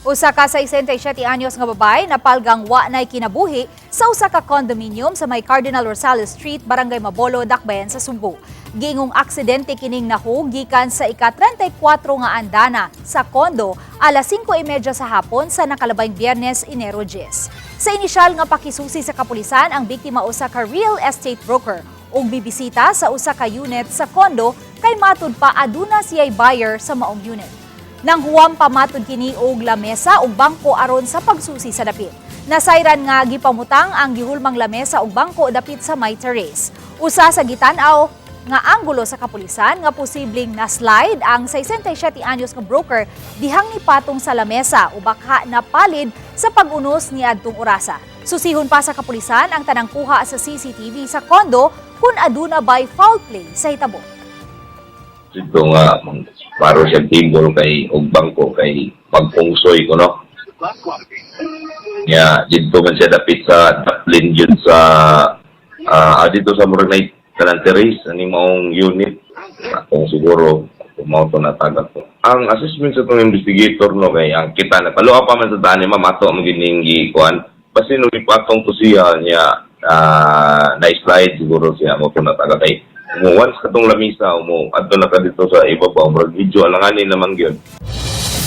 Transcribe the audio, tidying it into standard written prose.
Usa ka 67 anyos nga babay napalgang wa nay kinabuhi sa usa ka condominium sa may Cardinal Rosales Street, Barangay Mabolo, Dakbayan sa Subo. Gingong aksidente kining nahug gikan sa ika-34 nga andana sa kondo alas 5:30 sa hapon sa nakalabayng Biyernes, Enero 10. Sa inisyal nga pakisusi sa kapulisan, ang biktima usa ka real estate broker ug bibisita sa usa ka unit sa kondo kay matud pa aduna siya'y buyer sa maong unit. Nang huwam pamatud kini og lamesa ug bangko aron sa pagsusi sa dapit. Nasayran nga gipamutang ang gihulmang lamesa ug bangko dapit sa may terrace. Usa sa gitan-aw nga anggulo sa kapulisan nga posibleng na-slide ang 67 anyos nga broker dihang ni patong sa lamesa o baka napalid sa pag-unos ni adtong orasa. Susihon pa sa kapulisan ang tanang kuha sa CCTV sa kondo kung aduna by foul play sa hitabo. Ito nga, paro siya timbol kay og bangko kay pagpungsoy ko, no? Dito man siya dapit sa Dublin yun sa dito sa Murag kanang terrace, ani maong unit. Kung siguro, kumauto na tagat ko. Ang assessment sa itong investigator, no, kay ang kita na paluwa pa man sa tani, mamato ang giningi kuhan. Basta nung ipatong ko siya niya, na-slide siguro siya mo na tagat kay once katong lamisa mo adto na ka dito sa ibabaw, video alanganin naman yun.